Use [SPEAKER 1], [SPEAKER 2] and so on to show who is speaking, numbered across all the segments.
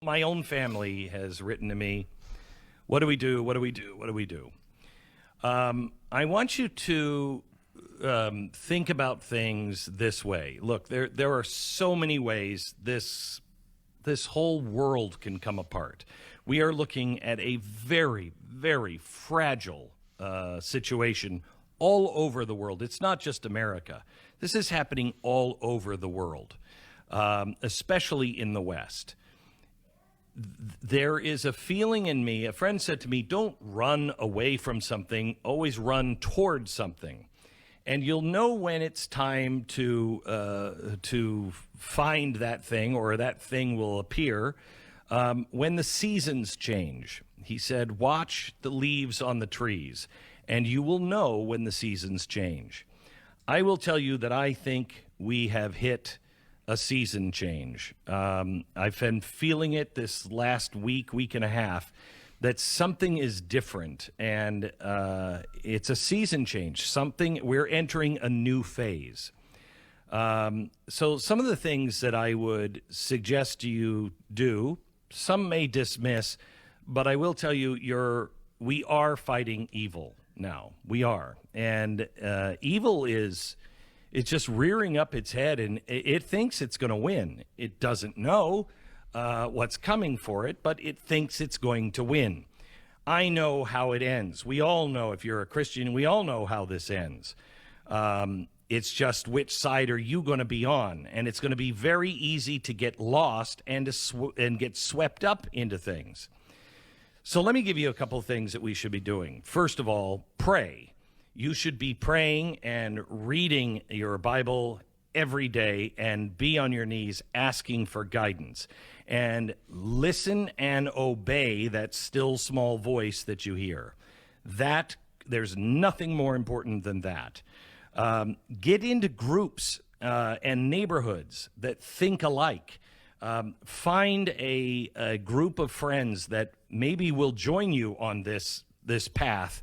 [SPEAKER 1] my own family has written to me. What do we do? What do we do? What do we do? I want you to think about things this way. Look, there are so many ways this whole world can come apart. We are looking at a very, very fragile situation all over the world. It's not just America. This is happening all over the world, especially in the West. There is a feeling in me, a friend said to me, don't run away from something, always run towards something. And you'll know when it's time to find that thing, or that thing will appear, when the seasons change. He said, watch the leaves on the trees, and you will know when the seasons change. I will tell you that I think we have hit a season change. I've been feeling it this last week and a half, that something is different, and it's a season change. We're entering a new phase. So some of the things that I would suggest you do, some may dismiss, but I will tell you, we are fighting evil now. We are. And evil it's just rearing up its head, and it thinks it's going to win. It doesn't know what's coming for it, but it thinks it's going to win. I know how it ends. We all know, if you're a Christian, we all know how this ends. It's just, which side are you going to be on? And it's going to be very easy to get lost and get swept up into things. So let me give you a couple of things that we should be doing. First of all, pray. You should be praying and reading your Bible every day, and be on your knees asking for guidance. And listen and obey that still small voice that you hear. There's nothing more important than that. Get into groups and neighborhoods that think alike. Find a group of friends that maybe will join you on this path.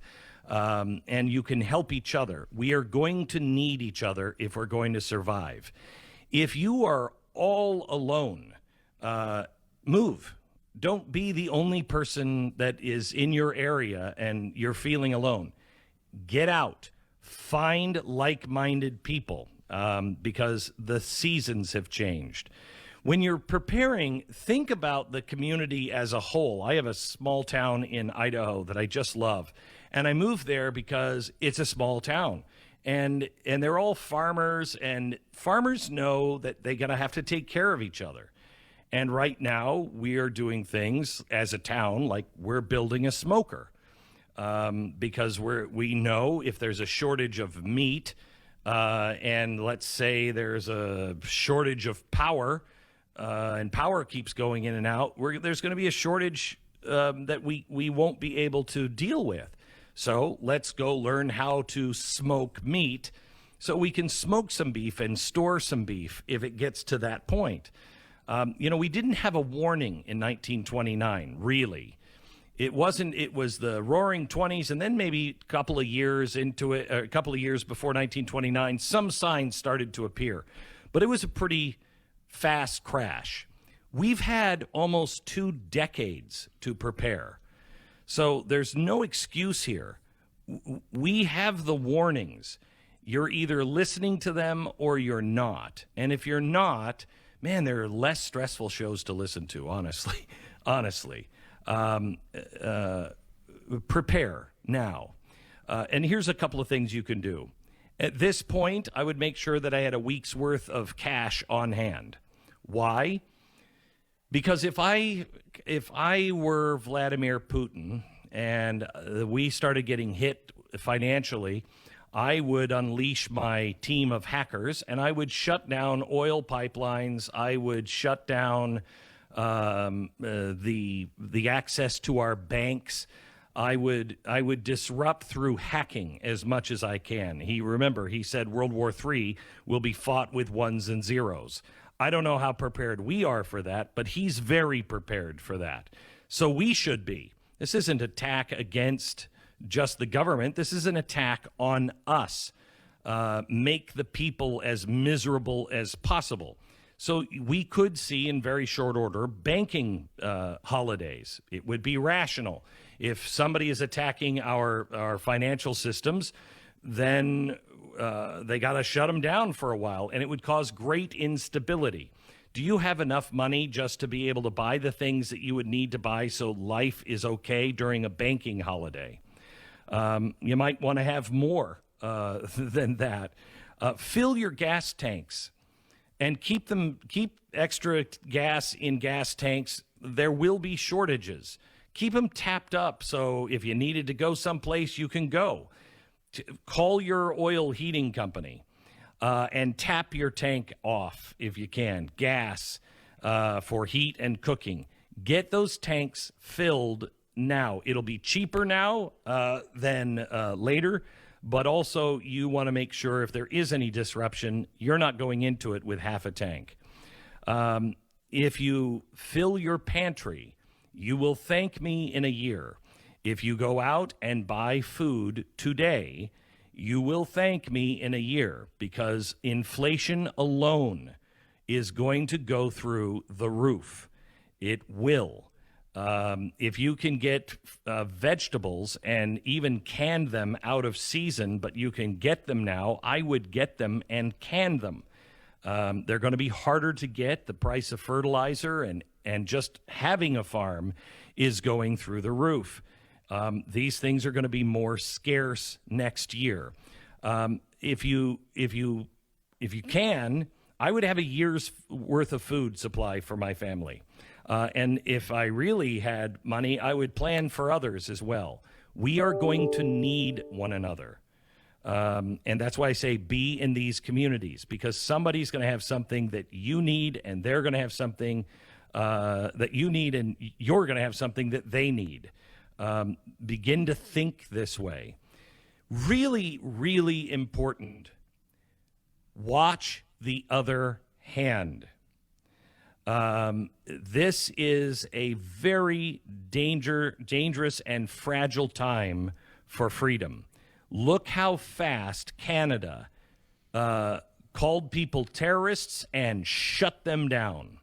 [SPEAKER 1] And you can help each other. We are going to need each other if we're going to survive. If you are all alone, move. Don't be the only person that is in your area and you're feeling alone. Get out. Find like-minded people, because the seasons have changed. When you're preparing, think about the community as a whole. I have a small town in Idaho that I just love. And I moved there because it's a small town. And they're all farmers, and farmers know that they're going to have to take care of each other. And right now, we are doing things as a town, like we're building a smoker. Because we know if there's a shortage of meat, and let's say there's a shortage of power, and power keeps going in and out, there's going to be a shortage that we won't be able to deal with. So let's go learn how to smoke meat so we can smoke some beef and store some beef if it gets to that point. We didn't have a warning in 1929, really. It was the Roaring 20s, and then maybe a couple of years into it, a couple of years before 1929, some signs started to appear. But it was a pretty fast crash. We've had almost 2 decades to prepare. So there's no excuse here. We have the warnings. You're either listening to them or you're not. And if you're not, man, there are less stressful shows to listen to, honestly. Prepare now. And here's a couple of things you can do. At this point, I would make sure that I had a week's worth of cash on hand. Why? Because if I were Vladimir Putin and we started getting hit financially, I would unleash my team of hackers and I would shut down oil pipelines. I would shut down the access to our banks. I would disrupt through hacking as much as I can. He said World War III will be fought with ones and zeros. I don't know how prepared we are for that, but he's very prepared for that. So we should be. This isn't an attack against just the government. This is an attack on us. Make the people as miserable as possible. So we could see in very short order banking holidays. It would be rational. If somebody is attacking our financial systems, then they got to shut them down for a while, and it would cause great instability. Do you have enough money just to be able to buy the things that you would need to buy so life is okay during a banking holiday? You might want to have more than that. Fill your gas tanks and keep extra gas in gas tanks. There will be shortages. Keep them tapped up so if you needed to go someplace, you can go. Call your oil heating company and tap your tank off if you can. Gas for heat and cooking. Get those tanks filled now. It'll be cheaper now than later, but also you want to make sure if there is any disruption, you're not going into it with half a tank. If you fill your pantry, you will thank me in a year. If you go out and buy food today, you will thank me in a year, because inflation alone is going to go through the roof. It will. If you can get vegetables and even can them out of season, but you can get them now, I would get them and can them. They're going to be harder to get. The price of fertilizer and just having a farm is going through the roof. These things are going to be more scarce next year. If you can, I would have a year's worth of food supply for my family. And if I really had money, I would plan for others as well. We are going to need one another. And that's why I say be in these communities, because somebody's going to have something that you need, and they're going to have something that you need, and you're going to have something that they need. Begin to think this way. Really, really important. Watch the other hand. This is a very dangerous and fragile time for freedom. Look how fast Canada called people terrorists and shut them down.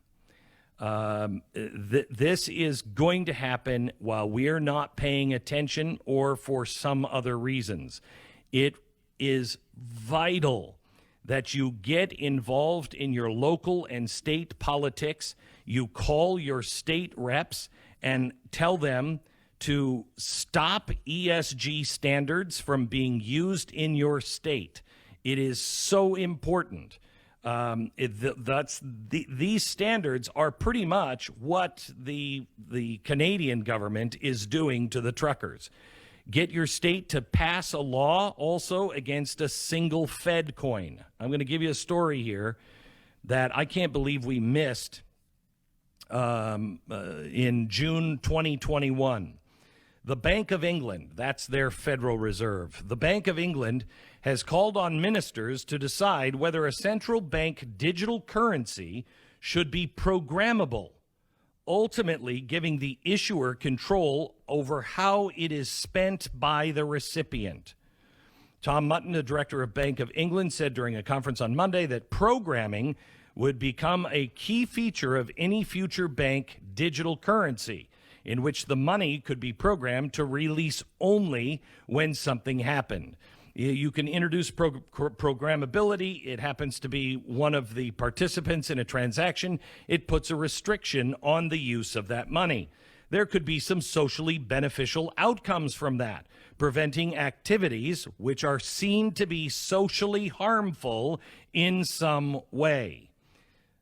[SPEAKER 1] This is going to happen while we're not paying attention or for some other reasons. It is vital that you get involved in your local and state politics. You call your state reps and tell them to stop ESG standards from being used in your state. It is so important. These standards are pretty much what the Canadian government is doing to the truckers. Get your state to pass a law also against a single Fed coin. I'm going to give you a story here that I can't believe we missed in June 2021. The Bank of England, that's their Federal Reserve. The Bank of England has called on ministers to decide whether a central bank digital currency should be programmable, ultimately giving the issuer control over how it is spent by the recipient. Tom Mutton, the director of Bank of England, said during a conference on Monday that programming would become a key feature of any future bank digital currency, in which the money could be programmed to release only when something happened. You can introduce programmability. It happens to be one of the participants in a transaction. It puts a restriction on the use of that money. There could be some socially beneficial outcomes from that, preventing activities which are seen to be socially harmful in some way.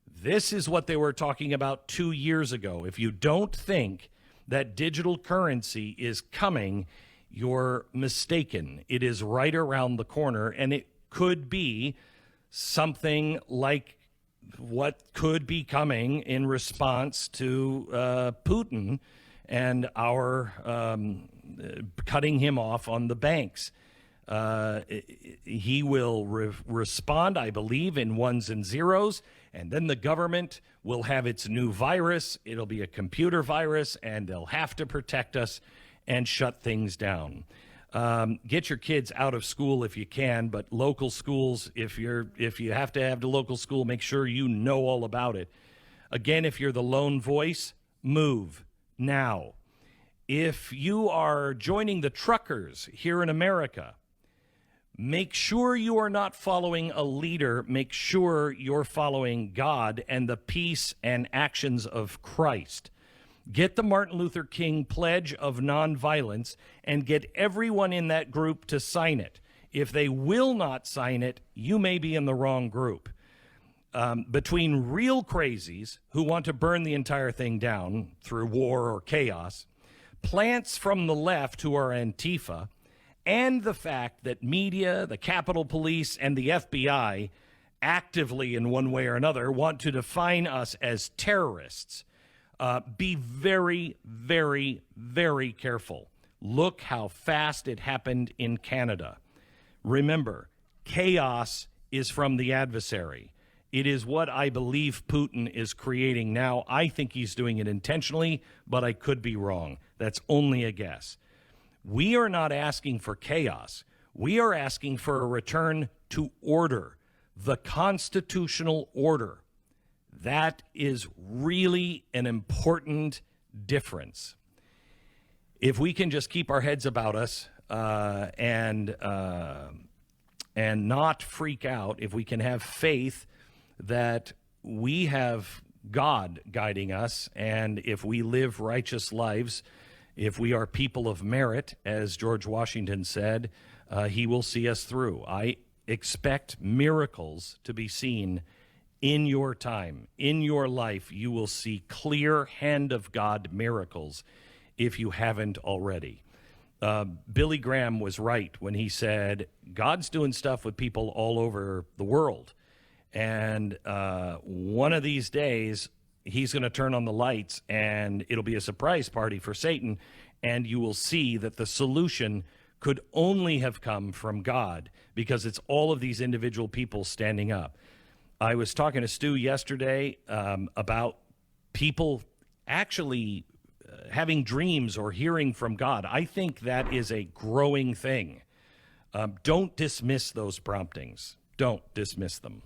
[SPEAKER 1] This is what they were talking about 2 years ago. If you don't think that digital currency is coming, you're mistaken. It is right around the corner, and it could be something like what could be coming in response to Putin and our cutting him off on the banks. He will respond, I believe, in ones and zeros, and then the government will have its new virus. It'll be a computer virus, and they'll have to protect us and shut things down. Get your kids out of school if you can, but local schools, if you have to have the local school, make sure you know all about it. Again, if you're the lone voice, move now. If you are joining the truckers here in America, make sure you are not following a leader. Make sure you're following God and the peace and actions of Christ. Get the Martin Luther King Pledge of Nonviolence and get everyone in that group to sign it. If they will not sign it, you may be in the wrong group. Between real crazies who want to burn the entire thing down through war or chaos, plants from the left who are Antifa, and the fact that media, the Capitol Police, and the FBI actively, in one way or another, want to define us as terrorists, be very, very, very careful. Look how fast it happened in Canada. Remember, chaos is from the adversary. It is what I believe Putin is creating now. I think he's doing it intentionally, but I could be wrong. That's only a guess. We are not asking for chaos. We are asking for a return to order, the constitutional order. That is really an important difference. If we can just keep our heads about us and not freak out, if we can have faith that we have God guiding us, and if we live righteous lives, if we are people of merit, as George Washington said, he will see us through. I expect miracles to be seen in your time, in your life. You will see clear hand of God miracles if you haven't already. Billy Graham was right when he said, God's doing stuff with people all over the world. And one of these days, he's going to turn on the lights and it'll be a surprise party for Satan. And you will see that the solution could only have come from God, because it's all of these individual people standing up. I was talking to Stu yesterday about people actually having dreams or hearing from God. I think that is a growing thing. Don't dismiss those promptings. Don't dismiss them.